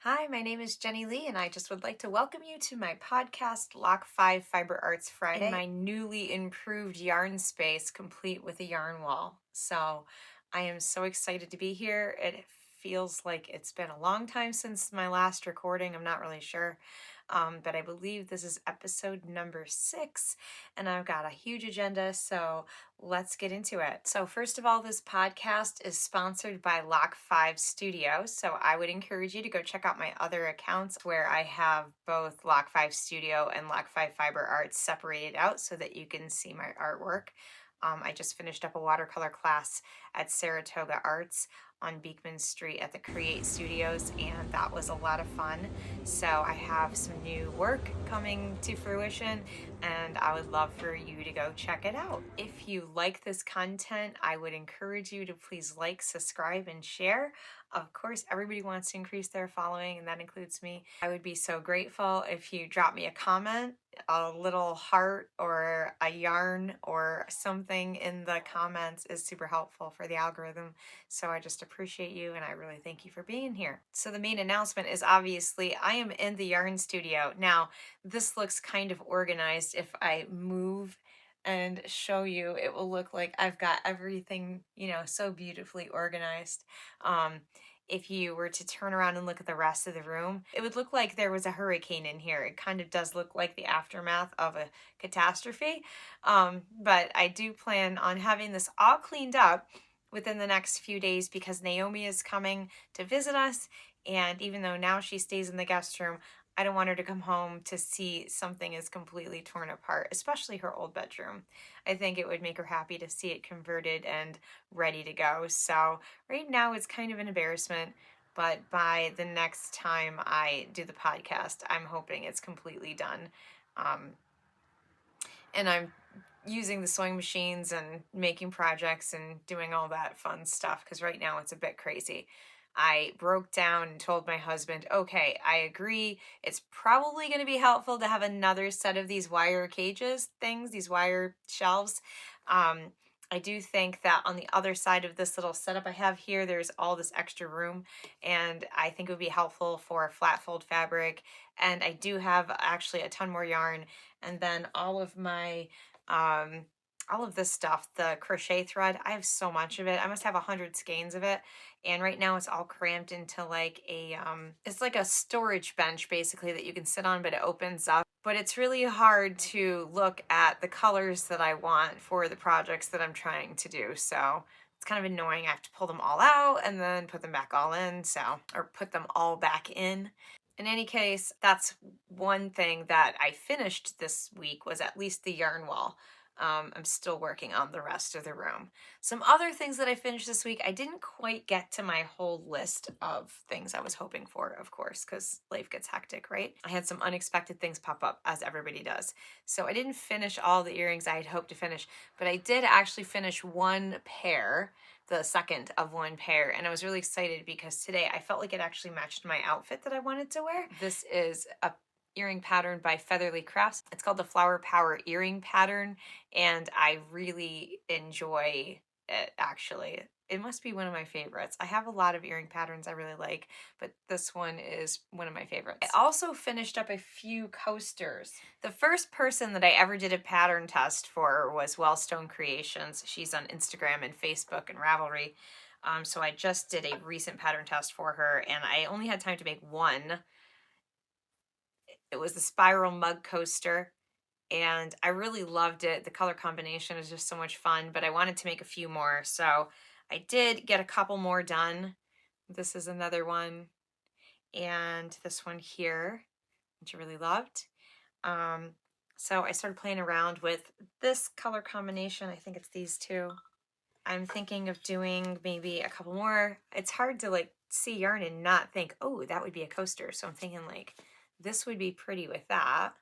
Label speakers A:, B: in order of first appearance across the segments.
A: Hi, my name is Jenny Lee, and I just would like to welcome you to my podcast, Lock 5 Fiber Arts Friday, in my newly improved yarn space, complete with a yarn wall. So I am so excited to be here. It feels like it's been a long time since my last recording. I'm not really sure. But I believe this is episode number 6, and I've got a huge agenda, so let's get into it. So first of all, this podcast is sponsored by Lock 5 Studio, so I would encourage you to go check out my other accounts where I have both Lock 5 Studio and Lock 5 Fiber Arts separated out so that you can see my artwork. I just finished up a watercolor class at Saratoga Arts on Beekman Street at the Create Studios, and that was a lot of fun. So I have some new work coming to fruition, and I would love for you to go check it out. If you like this content, I would encourage you to please like, subscribe, and share. Of course, everybody wants to increase their following, and that includes me. I would be so grateful if you drop me a comment, a little heart or a yarn or something in the comments is super helpful for the algorithm. So I just appreciate you, and I really thank you for being here. So the main announcement is obviously I am in the yarn studio. Now, this looks kind of organized. If I move and show you, it will look like I've got everything, so beautifully organized. If you were to turn around and look at the rest of the room, it would look like there was a hurricane in here. It kind of does look like the aftermath of a catastrophe. But I do plan on having this all cleaned up within the next few days because Naomi is coming to visit us. And even though now she stays in the guest room, I don't want her to come home to see something is completely torn apart, especially her old bedroom. I think it would make her happy to see it converted and ready to go. So right now it's kind of an embarrassment, but by the next time I do the podcast, I'm hoping it's completely done. And I'm using the sewing machines and making projects and doing all that fun stuff because right now it's a bit crazy. I broke down and told my husband, okay, I agree. It's probably going to be helpful to have another set of these wire cages things, these wire shelves. I do think that on the other side of this little setup I have here, there's all this extra room, and I think it would be helpful for flat fold fabric. And I do have actually a ton more yarn, and then all of my all of this stuff, the crochet thread, I have so much of it. I must have 100 skeins of it. And right now it's all cramped into like it's like a storage bench basically that you can sit on, but it opens up. But it's really hard to look at the colors that I want for the projects that I'm trying to do. So it's kind of annoying. I have to pull them all out and then put them back all in. Or put them all back in. In any case, that's one thing that I finished this week was at least the yarn wall. I'm still working on the rest of the room. Some other things that I finished this week, I didn't quite get to my whole list of things I was hoping for, of course, because life gets hectic, right? I had some unexpected things pop up, as everybody does. So I didn't finish all the earrings I had hoped to finish, but I did actually finish one pair, the second of one pair, and I was really excited because today I felt like it actually matched my outfit that I wanted to wear. This is a earring pattern by Featherly Crafts. It's called the Flower Power earring pattern, and I really enjoy it, actually. It must be one of my favorites. I have a lot of earring patterns I really like, but this one is one of my favorites. I also finished up a few coasters. The first person that I ever did a pattern test for was Wellstone Creations. She's on Instagram and Facebook and Ravelry. So I just did a recent pattern test for her, and I only had time to make one. It was the spiral mug coaster, and I really loved it. The color combination is just so much fun, but I wanted to make a few more, so I did get a couple more done. This is another one, and this one here, which I really loved. So I started playing around with this color combination. I think it's these two. I'm thinking of doing maybe a couple more. It's hard to like see yarn and not think, oh, that would be a coaster. So I'm thinking like, this would be pretty with that,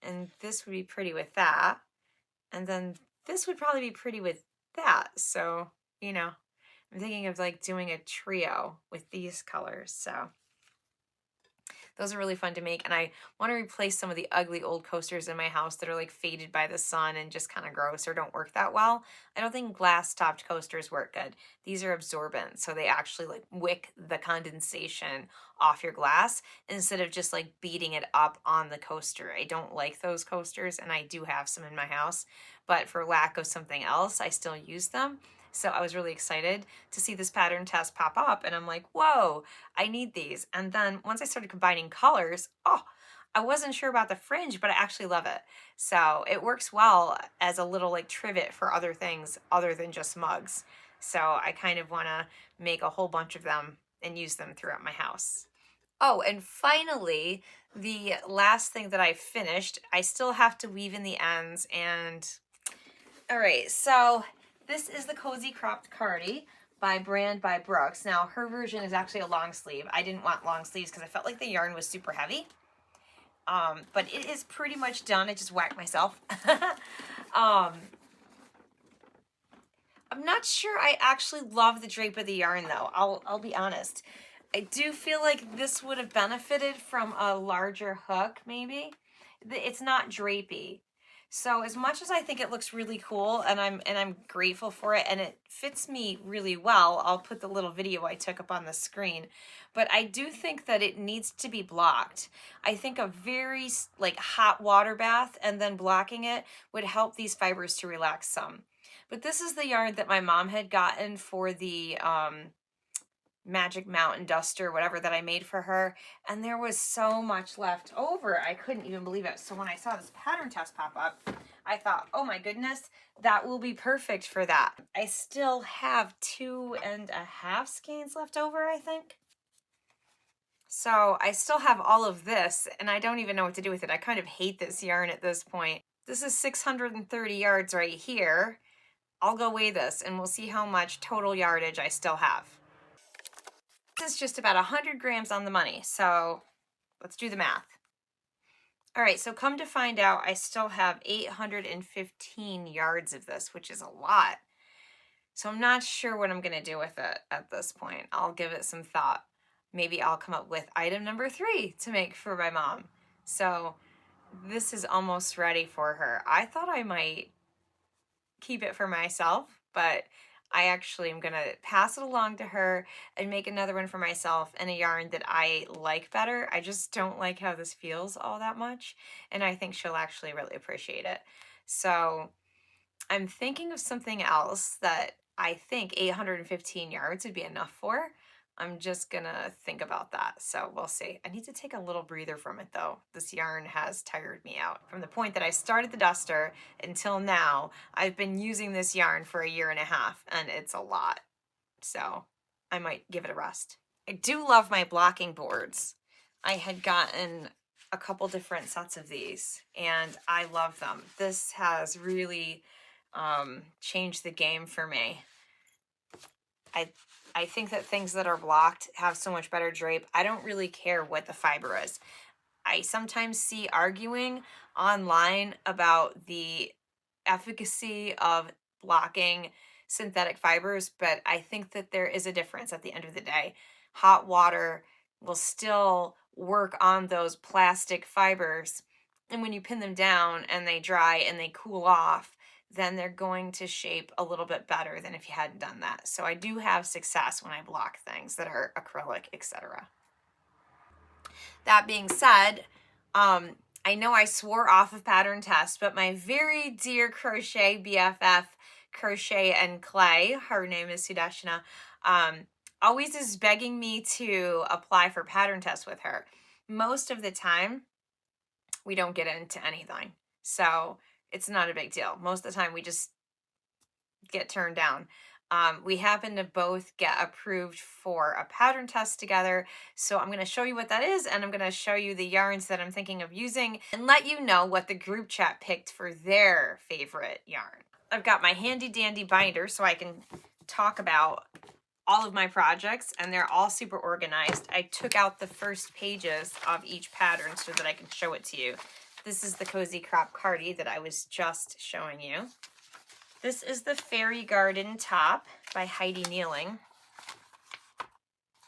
A: and this would be pretty with that, and then this would probably be pretty with that. So, I'm thinking of like doing a trio with these colors. So Those are really fun to make, and I want to replace some of the ugly old coasters in my house that are like faded by the sun and just kind of gross or don't work that well. I don't think glass topped coasters work good. These are absorbent, so they actually like wick the condensation off your glass instead of just like beating it up on the coaster. I don't like those coasters, and I do have some in my house, but for lack of something else, I still use them. So I was really excited to see this pattern test pop up, and I'm like, whoa, I need these. And then once I started combining colors, oh, I wasn't sure about the fringe, but I actually love it. So it works well as a little like trivet for other things other than just mugs. So I kind of want to make a whole bunch of them and use them throughout my house. Oh, and finally, the last thing that I finished, I still have to weave in the ends. And all right, so this is the Cozy Cropped Cardi by Brooks. Now, her version is actually a long sleeve. I didn't want long sleeves because I felt like the yarn was super heavy. But it is pretty much done. I just whacked myself. I'm not sure I actually love the drape of the yarn though. I'll be honest. I do feel like this would have benefited from a larger hook, maybe. It's not drapey. So as much as I think it looks really cool and I'm grateful for it and it fits me really well, I'll put the little video I took up on the screen. But I do think that it needs to be blocked. I think a very like hot water bath and then blocking it would help these fibers to relax some. But this is the yarn that my mom had gotten for the Magic Mountain Duster, whatever that I made for her, and there was so much left over. I couldn't even believe it. So when I saw this pattern test pop up, I thought, oh my goodness, that will be perfect for that. I still have 2.5 skeins left over, I think. So I still have all of this, and I don't even know what to do with it. I kind of hate this yarn at this point. This is 630 yards right here. I'll go weigh this, and we'll see how much total yardage I still have. This is just about 100 grams on the money, so let's do the math. All right, so come to find out, I still have 815 yards of this, which is a lot. So I'm not sure what I'm going to do with it at this point. I'll give it some thought. Maybe I'll come up with item number 3 to make for my mom. So this is almost ready for her. I thought I might keep it for myself, but I actually am going to pass it along to her and make another one for myself in a yarn that I like better. I just don't like how this feels all that much, and I think she'll actually really appreciate it. So I'm thinking of something else that I think 815 yards would be enough for. I'm just gonna think about that, so we'll see. I need to take a little breather from it though. This yarn has tired me out. From the point that I started the duster until now, I've been using this yarn for 1.5 years, and it's a lot. So I might give it a rest. I do love my blocking boards. I had gotten a couple different sets of these, and I love them. This has really changed the game for me. I think that things that are blocked have so much better drape. I don't really care what the fiber is. I sometimes see arguing online about the efficacy of blocking synthetic fibers, but I think that there is a difference at the end of the day. Hot water will still work on those plastic fibers, and when you pin them down and they dry and they cool off, then they're going to shape a little bit better than if you hadn't done that. So I do have success when I block things that are acrylic, etc. That being said, I know I swore off of pattern test, but my very dear crochet BFF, Crochet and Clay, her name is Sudashna, always is begging me to apply for pattern test with her. Most of the time, we don't get into anything. So it's not a big deal. Most of the time we just get turned down. We happen to both get approved for a pattern test together. So I'm going to show you what that is, and I'm going to show you the yarns that I'm thinking of using and let you know what the group chat picked for their favorite yarn. I've got my handy dandy binder so I can talk about all of my projects, and they're all super organized. I took out the first pages of each pattern so that I can show it to you. This is the Cozy Crop Cardi that I was just showing you. This is the Fairy Garden Top by Heidi Nealing.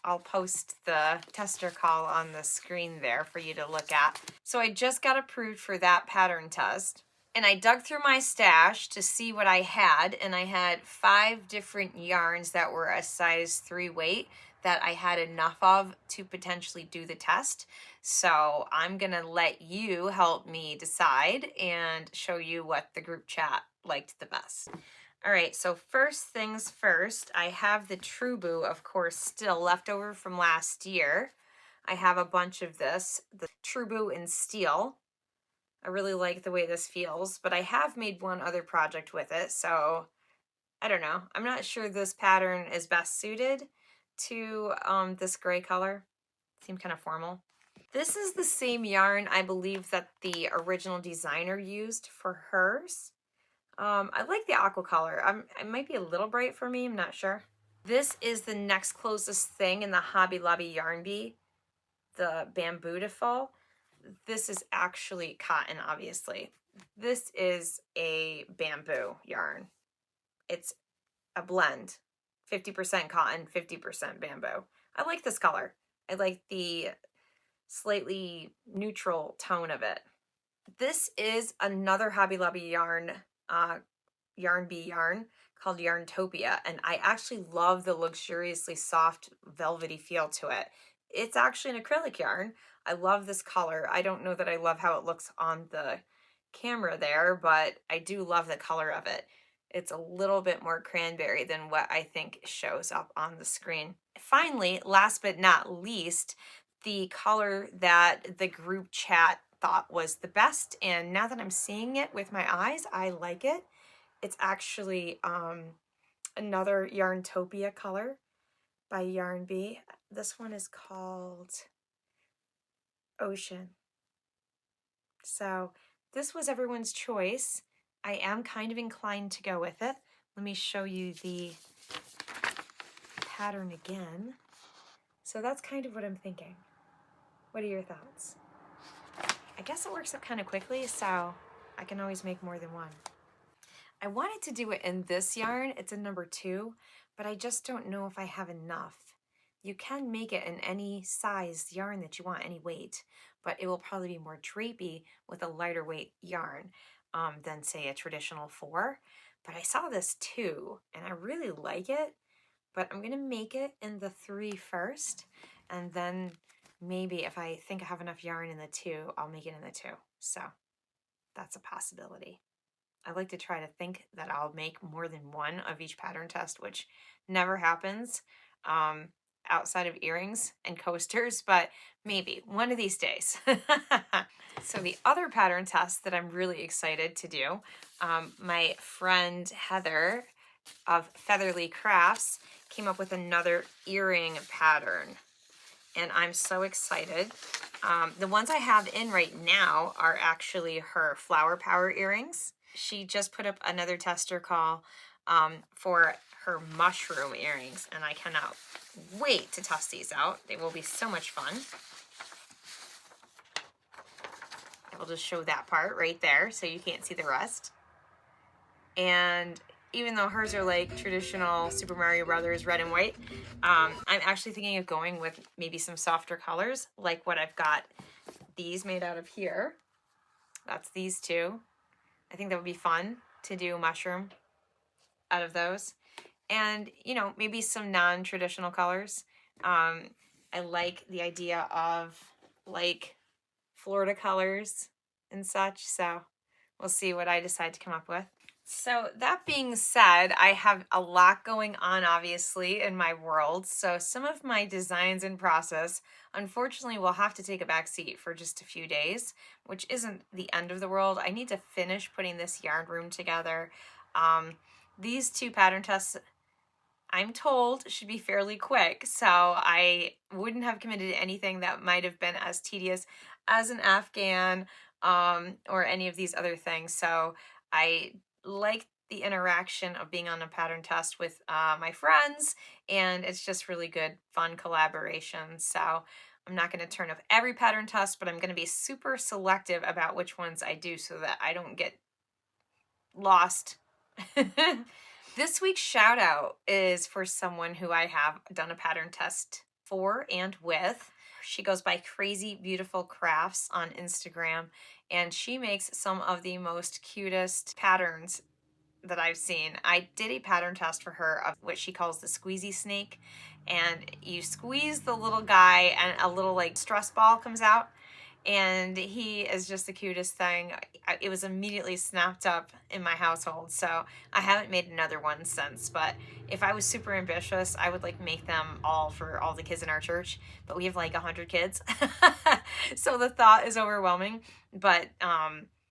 A: I'll post the tester call on the screen there for you to look at. So I just got approved for that pattern test. And I dug through my stash to see what I had, and I had 5 different yarns that were a size 3 weight that I had enough of to potentially do the test. So I'm gonna let you help me decide and show you what the group chat liked the best. All right, so first things first, I have the Trubu, of course, still left over from last year. I have a bunch of this, the Trubu in steel. I really like the way this feels, but I have made one other project with it, so I don't know. I'm not sure this pattern is best suited to this gray color. Seemed kind of formal. This is the same yarn, I believe, that the original designer used for hers. I like the aqua color. It might be a little bright for me, I'm not sure. This is the next closest thing in the Hobby Lobby Yarn Bee, the Bambutiful. This is actually cotton, obviously. This is a bamboo yarn. It's a blend, 50% cotton, 50% bamboo. I like this color. I like the slightly neutral tone of it. This is another Hobby Lobby yarn, Yarn Bee yarn called Yarntopia, and I actually love the luxuriously soft velvety feel to it. It's actually an acrylic yarn. I love this color. I don't know that I love how it looks on the camera there, but I do love the color of it. It's a little bit more cranberry than what I think shows up on the screen. Finally, last but not least, the color that the group chat thought was the best, and now that I'm seeing it with my eyes, I like it. It's actually another Yarntopia color by Yarn Bee. This one is called Ocean. So this was everyone's choice. I am kind of inclined to go with it. Let me show you the pattern again. So that's kind of what I'm thinking. What are your thoughts? I guess it works up kind of quickly, so I can always make more than one. I wanted to do it in this yarn. It's a number 2, but I just don't know if I have enough. You can make it in any size yarn that you want, any weight, but it will probably be more drapey with a lighter weight yarn than, say, a traditional 4. But I saw this 2, and I really like it, but I'm gonna make it in the 3 first, and then maybe if I think I have enough yarn in the 2, I'll make it in the 2. So that's a possibility. I like to try to think that I'll make more than one of each pattern test, which never happens outside of earrings and coasters, but maybe one of these days. So the other pattern test that I'm really excited to do, my friend Heather of Featherly Crafts came up with another earring pattern, and I'm so excited. The ones I have in right now are actually her Flower Power earrings. She just put up another tester call for her mushroom earrings, and I cannot wait to test these out. They will be so much fun. I'll just show that part right there so you can't see the rest. And even though hers are like traditional Super Mario Brothers red and white, I'm actually thinking of going with maybe some softer colors, like what I've got these made out of here. That's these two. I think that would be fun to do mushroom out of those. And, you know, maybe some non-traditional colors. I like the idea of like Florida colors and such, so we'll see what I decide to come up with. So that being said, I have a lot going on, obviously, in my world. So some of my designs in process, unfortunately, will have to take a back seat for just a few days, which isn't the end of the world. I need to finish putting this yarn room together. These 2 pattern tests, I'm told, should be fairly quick. So I wouldn't have committed to anything that might have been as tedious as an Afghan or any of these other things. So I like the interaction of being on a pattern test with my friends, and it's just really good, fun collaboration. So I'm not going to turn up every pattern test, but I'm going to be super selective about which ones I do so that I don't get lost. This week's shout out is for someone who I have done a pattern test for and with. She goes by Crazy Beautiful Crafts on Instagram, and she makes some of the most cutest patterns that I've seen. I did a pattern test for her of what she calls the squeezy snake, and you squeeze the little guy and a little like stress ball comes out, and he is just the cutest thing. It was immediately snapped up in my household, so I haven't made another one since, but if I was super ambitious, I would like make them all for all the kids in our church, but we have like 100 kids. So the thought is overwhelming, but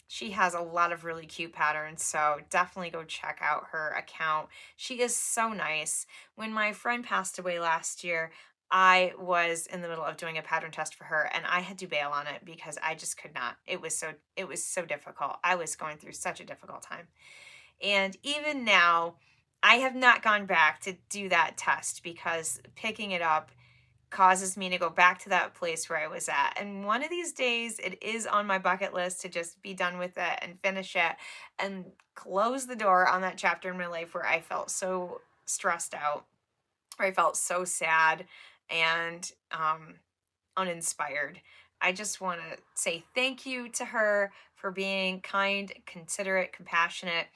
A: she has a lot of really cute patterns, so definitely go check out her account. She is so nice. When my friend passed away last year, I was in the middle of doing a pattern test for her, and I had to bail on it because I just could not. It was so difficult. I was going through such a difficult time. And even now, I have not gone back to do that test because picking it up causes me to go back to that place where I was at. And one of these days, it is on my bucket list to just be done with it and finish it and close the door on that chapter in my life where I felt so stressed out, where I felt so sad and uninspired. I just want to say thank you to her for being kind, considerate, compassionate,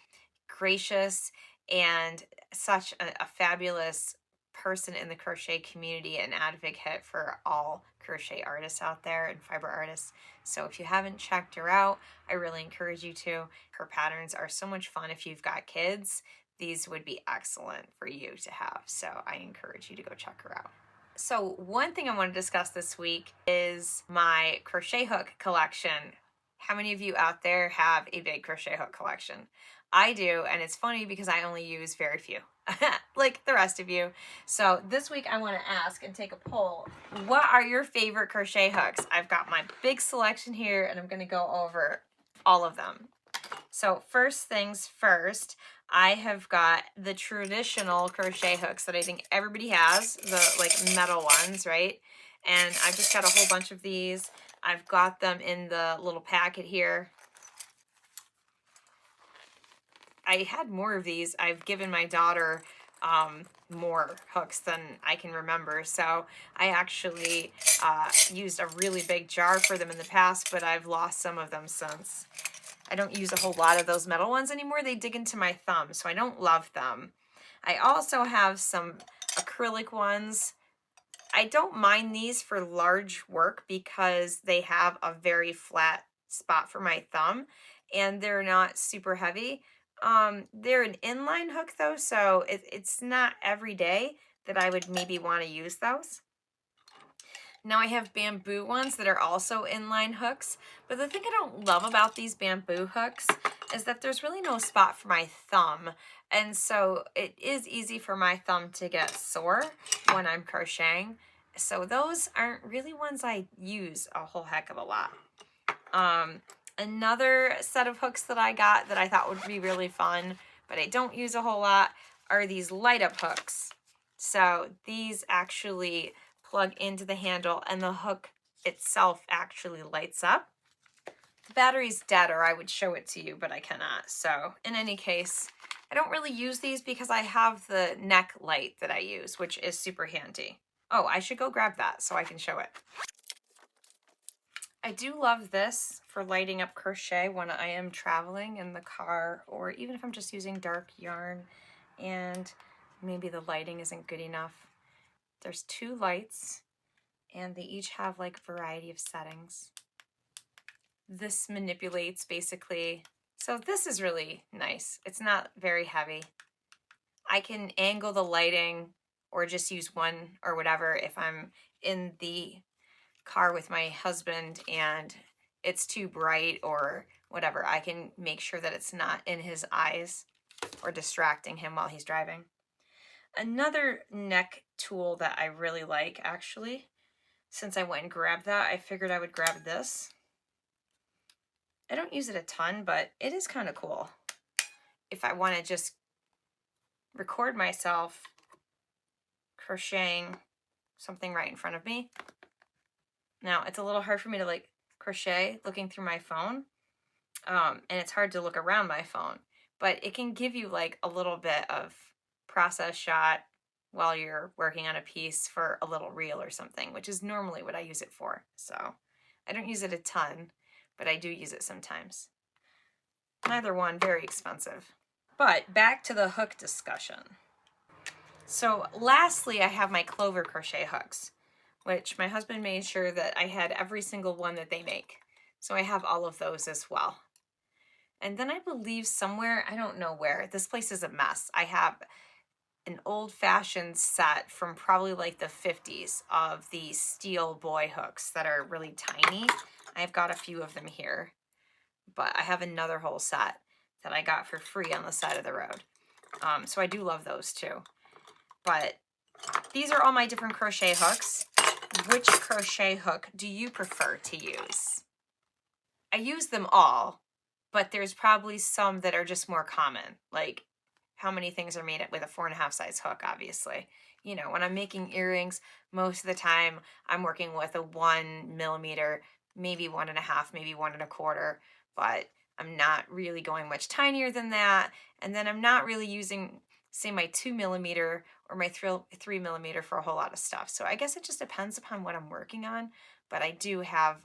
A: gracious, and such a fabulous person in the crochet community and advocate for all crochet artists out there and fiber artists. So if you haven't checked her out, I really encourage you to. Her patterns are so much fun. If you've got kids, these would be excellent for you to have. So I encourage you to go check her out. So one thing I want to discuss this week is my crochet hook collection. How many of you out there have a big crochet hook collection? I do, and it's funny because I only use very few, like the rest of you. So this week I want to ask and take a poll, what are your favorite crochet hooks? I've got my big selection here, and I'm going to go over all of them. So first things first, I have got the traditional crochet hooks that I think everybody has, the like metal ones, right? And I've just got a whole bunch of these. I've got them in the little packet here. I had more of these. I've given my daughter more hooks than I can remember. So I actually used a really big jar for them in the past, but I've lost some of them since. I don't use a whole lot of those metal ones anymore. They dig into my thumb, so I don't love them. I also have some acrylic ones. I don't mind these for large work because they have a very flat spot for my thumb and they're not super heavy. They're an inline hook though, so it's not every day that I would maybe want to use those. Now I have bamboo ones that are also inline hooks, but the thing I don't love about these bamboo hooks is that there's really no spot for my thumb. And so it is easy for my thumb to get sore when I'm crocheting. So those aren't really ones I use a whole heck of a lot. Another set of hooks that I got that I thought would be really fun, but I don't use a whole lot, are these light up hooks. So these actually plug into the handle and the hook itself actually lights up. The battery's dead or I would show it to you, but I cannot. So in any case, I don't really use these because I have the neck light that I use, which is super handy. Oh, I should go grab that so I can show it. I do love this for lighting up crochet when I am traveling in the car, or even if I'm just using dark yarn and maybe the lighting isn't good enough. There's 2 lights and they each have like a variety of settings. This manipulates basically, so this is really nice. It's not very heavy. I can angle the lighting or just use one or whatever if I'm in the car with my husband and it's too bright or whatever. I can make sure that it's not in his eyes or distracting him while he's driving. Another neck tool that I really like, actually, since I went and grabbed that, I figured I would grab this. I don't use it a ton, but it is kind of cool. If I want to just record myself crocheting something right in front of me. Now, it's a little hard for me to like crochet looking through my phone, and it's hard to look around my phone, but it can give you like a little bit of process shot while you're working on a piece for a little reel or something, which is normally what I use it for. So I don't use it a ton, but I do use it sometimes. Neither one very expensive. But back to the hook discussion. So lastly, I have my clover crochet hooks, which my husband made sure that I had every single one that they make. So I have all of those as well. And then I believe somewhere, I don't know where, this place is a mess. I have an old-fashioned set from probably like the 50s of these steel boy hooks that are really tiny. I've got a few of them here, but I have another whole set that I got for free on the side of the road. So I do love those too. But these are all my different crochet hooks. Which crochet hook do you prefer to use? I use them all, but there's probably some that are just more common. Like, how many things are made with a 4.5 size hook, obviously. You know, when I'm making earrings, most of the time I'm working with a 1mm, maybe 1.5, maybe 1.25, but I'm not really going much tinier than that. And then I'm not really using, say, my 2mm or my 3mm for a whole lot of stuff. So I guess it just depends upon what I'm working on, but I do have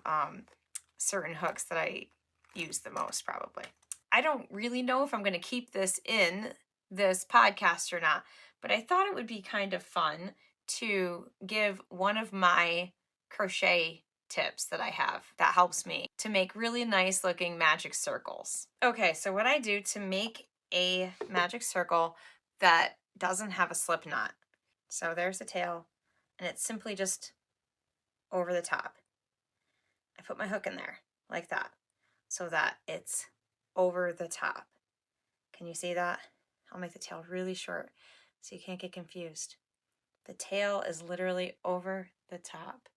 A: certain hooks that I use the most probably. I don't really know if I'm going to keep this in this podcast or not, but I thought it would be kind of fun to give one of my crochet tips that I have that helps me to make really nice looking magic circles. Okay, so what I do to make a magic circle that doesn't have a slip knot. So there's the tail, and it's simply just over the top. I put my hook in there like that so that it's over the top. Can you see that? I'll make the tail really short so you can't get confused. The tail is literally over the top.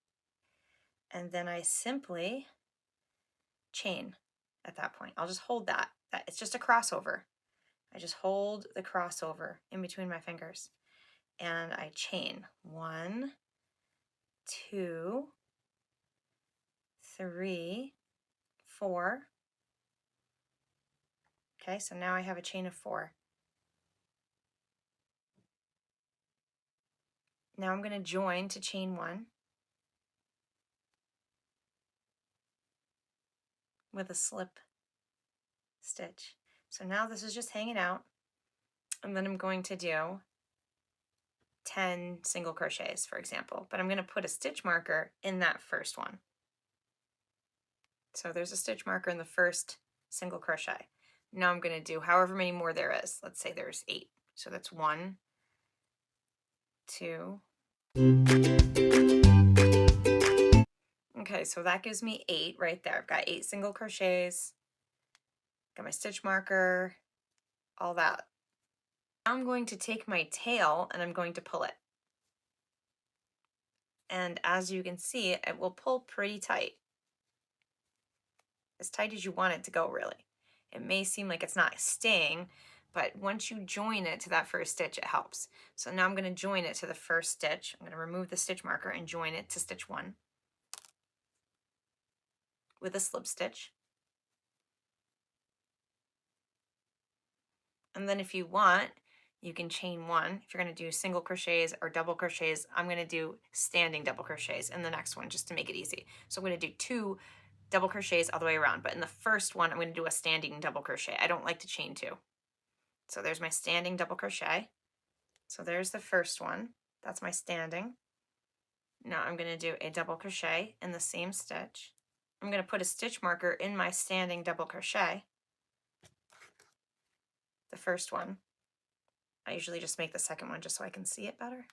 A: And then I simply chain at that point. I'll just hold that. It's just a crossover. I just hold the crossover in between my fingers and I chain 1, 2, 3, 4. Okay, so now I have a chain of 4. Now I'm going to join to chain 1 with a slip stitch. So now this is just hanging out, and then I'm going to do 10 single crochets, for example, but I'm going to put a stitch marker in that first one. So there's a stitch marker in the first single crochet. Now I'm going to do however many more there is. Let's say there's 8. So that's 1, 2. Okay, so that gives me 8 right there. I've got 8 single crochets, got my stitch marker, all that. Now I'm going to take my tail and I'm going to pull it. And as you can see, it will pull pretty tight. As tight as you want it to go, really. It may seem like it's not staying, but once you join it to that first stitch, it helps. So now I'm going to join it to the first stitch. I'm going to remove the stitch marker and join it to stitch 1 with a slip stitch. And then if you want, you can chain 1. If you're going to do single crochets or double crochets, I'm going to do standing double crochets in the next one just to make it easy. So I'm going to do 2 double crochets all the way around, but in the first one I'm going to do a standing double crochet. I don't like to chain 2. So there's my standing double crochet. So there's the first one. That's my standing. Now I'm going to do a double crochet in the same stitch. I'm going to put a stitch marker in my standing double crochet, the first one. I usually just make the second one just so I can see it better.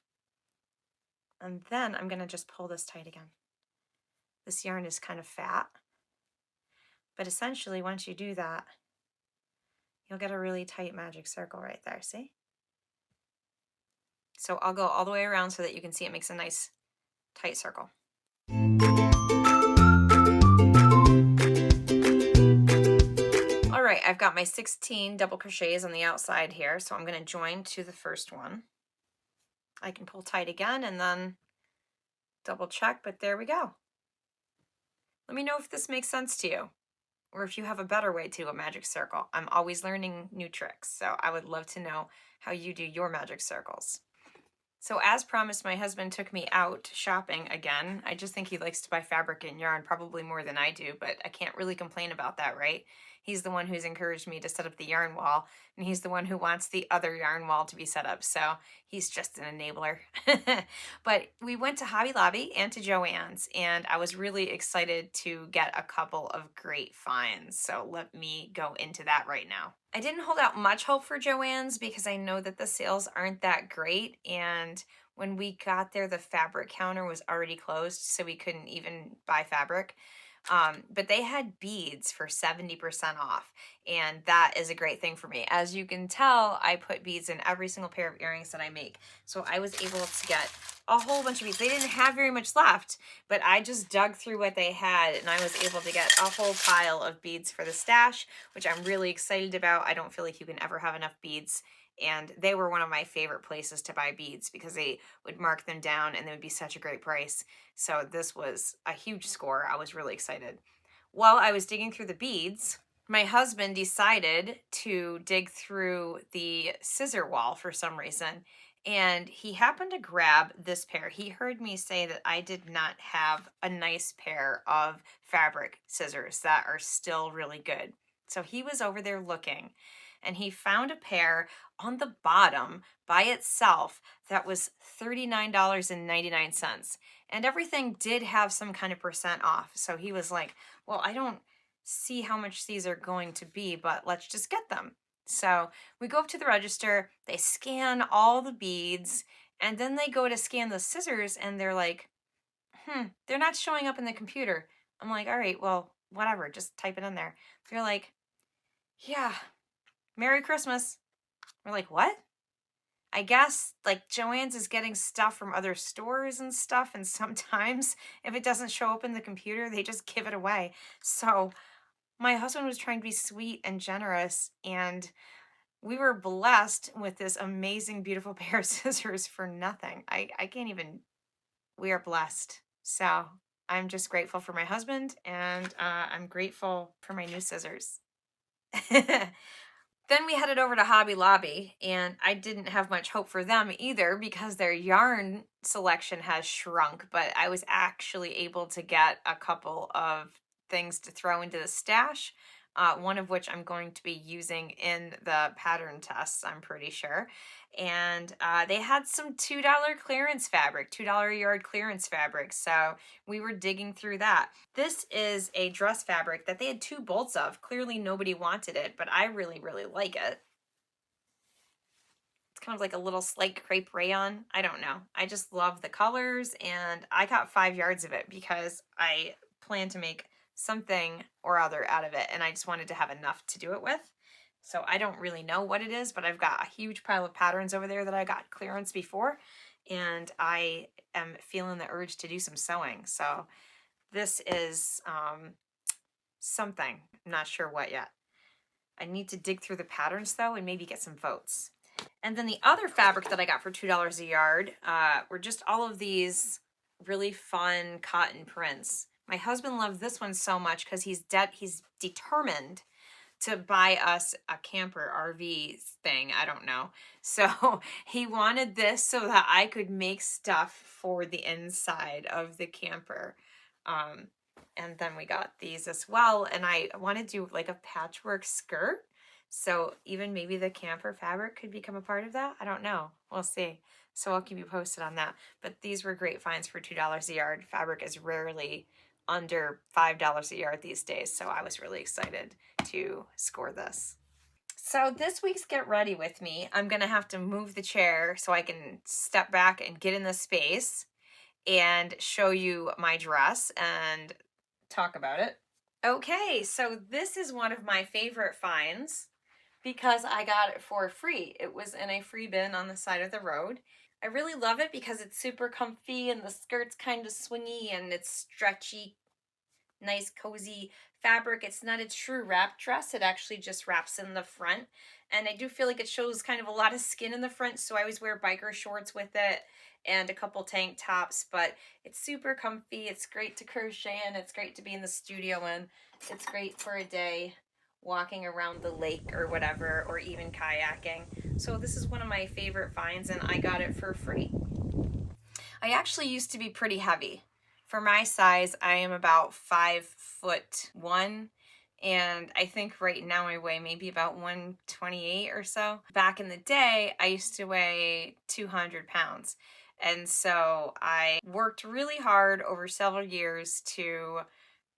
A: And then I'm going to just pull this tight again. This yarn is kind of fat, but essentially once you do that, you'll get a really tight magic circle right there, see? So I'll go all the way around so that you can see it makes a nice tight circle. All right, I've got my 16 double crochets on the outside here, so I'm going to join to the first one. I can pull tight again and then double check, but there we go. Let me know if this makes sense to you, or if you have a better way to do a magic circle. I'm always learning new tricks, so I would love to know how you do your magic circles. So as promised, my husband took me out shopping again. I just think he likes to buy fabric and yarn probably more than I do, but I can't really complain about that, right? He's the one who's encouraged me to set up the yarn wall, and he's the one who wants the other yarn wall to be set up. So he's just an enabler. But we went to Hobby Lobby and to Joann's, and I was really excited to get a couple of great finds. So let me go into that right now. I didn't hold out much hope for Joann's because I know that the sales aren't that great, and when we got there, the fabric counter was already closed, so we couldn't even buy fabric. But they had beads for 70% off, and that is a great thing for me. As you can tell, I put beads in every single pair of earrings that I make, so I was able to get a whole bunch of beads. They didn't have very much left, but I just dug through what they had, and I was able to get a whole pile of beads for the stash, which I'm really excited about. I don't feel like you can ever have enough beads, and they were one of my favorite places to buy beads because they would mark them down and they would be such a great price. So this was a huge score. I was really excited. While I was digging through the beads, my husband decided to dig through the scissor wall for some reason, and he happened to grab this pair. He heard me say that I did not have a nice pair of fabric scissors that are still really good. So he was over there looking, and he found a pair on the bottom by itself that was $39.99. And everything did have some kind of percent off. So he was like, well, I don't see how much these are going to be, but let's just get them. So we go up to the register, they scan all the beads, and then they go to scan the scissors, and they're like, they're not showing up in the computer. I'm like, all right, well, whatever, just type it in there. They're like, yeah, Merry Christmas. We're like, what? I guess like Joann's is getting stuff from other stores and stuff, and sometimes if it doesn't show up in the computer, they just give it away. So my husband was trying to be sweet and generous, and we were blessed with this amazing, beautiful pair of scissors for nothing. I can't even, we are blessed. So I'm just grateful for my husband, and I'm grateful for my new scissors. Then we headed over to Hobby Lobby, and I didn't have much hope for them either because their yarn selection has shrunk, but I was actually able to get a couple of things to throw into the stash, one of which I'm going to be using in the pattern tests, I'm pretty sure. And they had some $2 clearance fabric, $2 a yard clearance fabric, so we were digging through that. This is a dress fabric that they had 2 bolts of. Clearly nobody wanted it, but I really, really like it. It's kind of like a little slight crepe rayon. I don't know. I just love the colors, and I got 5 yards of it because I plan to make something or other out of it, and I just wanted to have enough to do it with. So I don't really know what it is, but I've got a huge pile of patterns over there that I got clearance before, and I am feeling the urge to do some sewing. So this is something. I'm not sure what yet. I need to dig through the patterns though and maybe get some votes. And then the other fabric that I got for $2 a yard were just all of these really fun cotton prints. My husband loved this one so much because he's determined to buy us a camper RV thing. I don't know. So he wanted this so that I could make stuff for the inside of the camper. And then we got these as well. And I want to do like a patchwork skirt. So even maybe the camper fabric could become a part of that. I don't know. We'll see. So I'll keep you posted on that. But these were great finds for $2 a yard. Fabric is rarely under $5 a yard these days, so I was really excited to score this. So this week's Get Ready With Me, I'm gonna have to move the chair so I can step back and get in the space and show you my dress and talk about it. Okay, so this is one of my favorite finds because I got it for free. It was in a free bin on the side of the road. I really love it because it's super comfy and the skirt's kind of swingy and it's stretchy, nice cozy fabric. It's not a true wrap dress. It actually just wraps in the front. And I do feel like it shows kind of a lot of skin in the front, so I always wear biker shorts with it and a couple tank tops, but it's super comfy. It's great to crochet in. It's great to be in the studio in. It's great for a day walking around the lake or whatever, or even kayaking. So this is one of my favorite finds, and I got it for free. I actually used to be pretty heavy. For my size, I am about 5'1", and I think right now I weigh maybe about 128 or so. Back in the day, I used to weigh 200 pounds. And so I worked really hard over several years to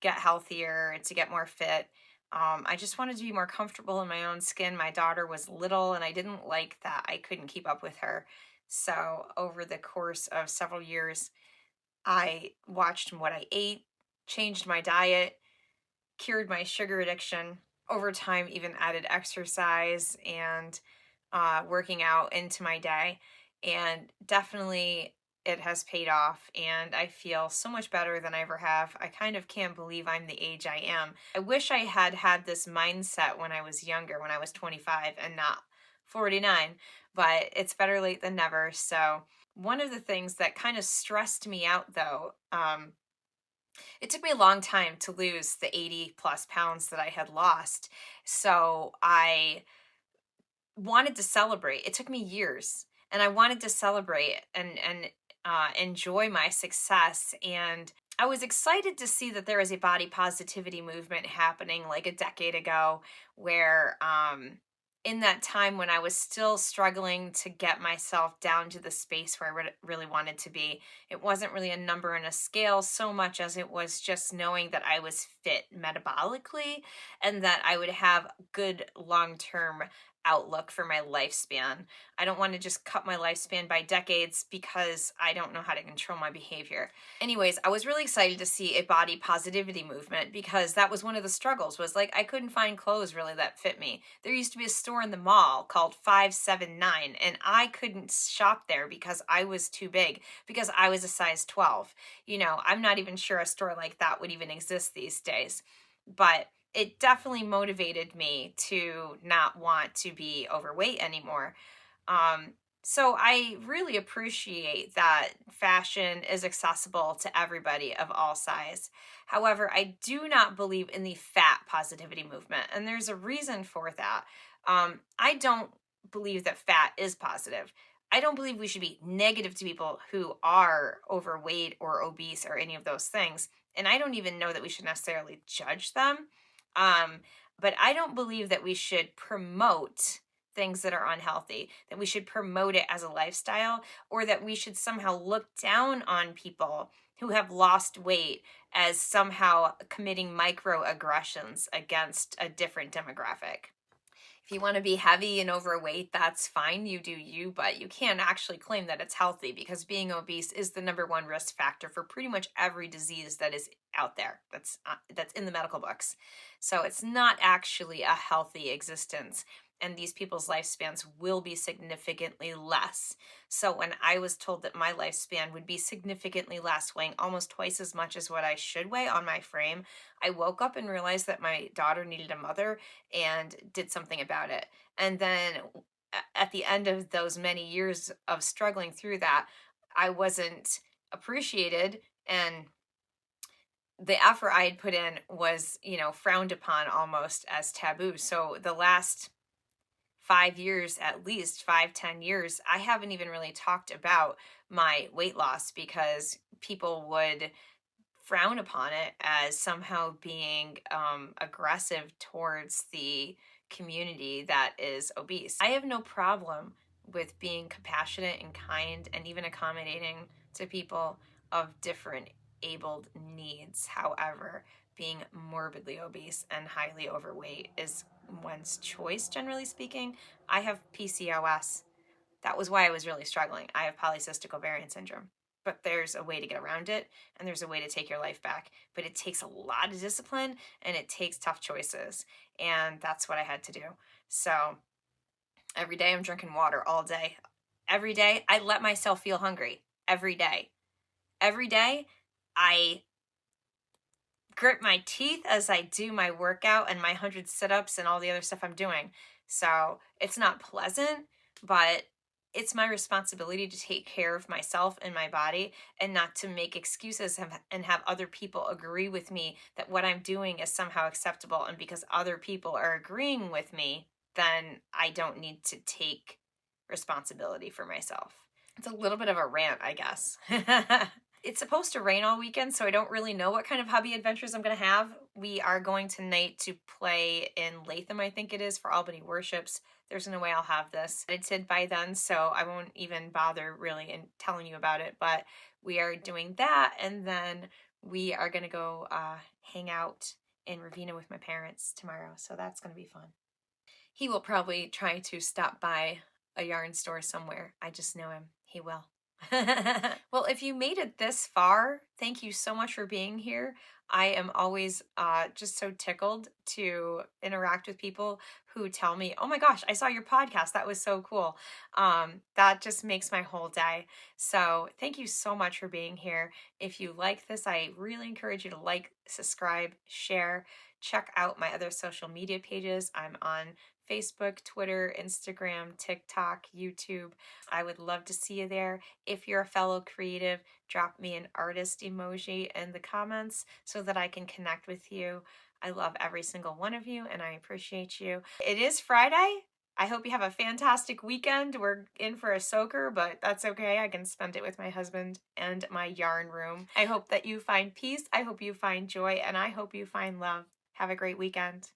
A: get healthier and to get more fit. I just wanted to be more comfortable in my own skin. My daughter was little and I didn't like that I couldn't keep up with her. So over the course of several years, I watched what I ate, changed my diet, cured my sugar addiction. Over time, even added exercise and working out into my day. And definitely it has paid off. And I feel so much better than I ever have. I kind of can't believe I'm the age I am. I wish I had had this mindset when I was younger, when I was 25 and not 49, but it's better late than never. So, one of the things that kind of stressed me out though, it took me a long time to lose the 80 plus pounds that I had lost. So I wanted to celebrate. It took me years, and I wanted to celebrate and enjoy my success. And I was excited to see that there was a body positivity movement happening like a decade ago, where in that time when I was still struggling to get myself down to the space where I really wanted to be, it wasn't really a number and a scale so much as it was just knowing that I was fit metabolically and that I would have good long-term outlook for my lifespan. I don't want to just cut my lifespan by decades because I don't know how to control my behavior. Anyways, I was really excited to see a body positivity movement because that was one of the struggles, was like I couldn't find clothes really that fit me. There used to be a store in the mall called 579 and I couldn't shop there because I was too big, because I was a size 12. You know, I'm not even sure a store like that would even exist these days. But it definitely motivated me to not want to be overweight anymore. So I really appreciate that fashion is accessible to everybody of all size. However, I do not believe in the fat positivity movement, and there's a reason for that. I don't believe that fat is positive. I don't believe we should be negative to people who are overweight or obese or any of those things. And I don't even know that we should necessarily judge them. Um, but I don't believe that we should promote things that are unhealthy, that we should promote it as a lifestyle, or that we should somehow look down on people who have lost weight as somehow committing microaggressions against a different demographic. If you want to be heavy and overweight, that's fine. You do you, but you can't actually claim that it's healthy, because being obese is the number one risk factor for pretty much every disease that is out there that's in the medical books. So it's not actually a healthy existence. And these people's lifespans will be significantly less. So when I was told that my lifespan would be significantly less, weighing almost twice as much as what I should weigh on my frame, I woke up and realized that my daughter needed a mother and did something about it. And then at the end of those many years of struggling through that, I wasn't appreciated, and the effort I had put in was, frowned upon almost as taboo. So the last 5 years, at least 5, 10 years, I haven't even really talked about my weight loss because people would frown upon it as somehow being aggressive towards the community that is obese. I have no problem with being compassionate and kind and even accommodating to people of different abled needs. However, being morbidly obese and highly overweight is one's choice, generally speaking. I have PCOS. That was why I was really struggling. I have polycystic ovarian syndrome. But there's a way to get around it, and there's a way to take your life back. But it takes a lot of discipline, and it takes tough choices. And that's what I had to do. So every day I'm drinking water all day. Every day I let myself feel hungry. Every day. Every day I grit my teeth as I do my workout and my 100 sit-ups and all the other stuff I'm doing. So it's not pleasant, but it's my responsibility to take care of myself and my body, and not to make excuses and have other people agree with me that what I'm doing is somehow acceptable. And because other people are agreeing with me, then I don't need to take responsibility for myself. It's a little bit of a rant, I guess. It's supposed to rain all weekend, so I don't really know what kind of hubby adventures I'm going to have. We are going tonight to play in Latham, I think it is, for Albany Worships. There's no way I'll have this edited by then, so I won't even bother really in telling you about it. But we are doing that, and then we are going to go hang out in Ravenna with my parents tomorrow, so that's going to be fun. He will probably try to stop by a yarn store somewhere. I just know him. He will. Well, if you made it this far, thank you so much for being here. I am always just so tickled to interact with people who tell me, oh my gosh, I saw your podcast. That was so cool. That just makes my whole day. So thank you so much for being here. If you like this, I really encourage you to like, subscribe, share, check out my other social media pages. I'm on Facebook, Twitter, Instagram, TikTok, YouTube. I would love to see you there. If you're a fellow creative, drop me an artist emoji in the comments so that I can connect with you. I love every single one of you and I appreciate you. It is Friday. I hope you have a fantastic weekend. We're in for a soaker, but that's okay. I can spend it with my husband and my yarn room. I hope that you find peace. I hope you find joy, and I hope you find love. Have a great weekend.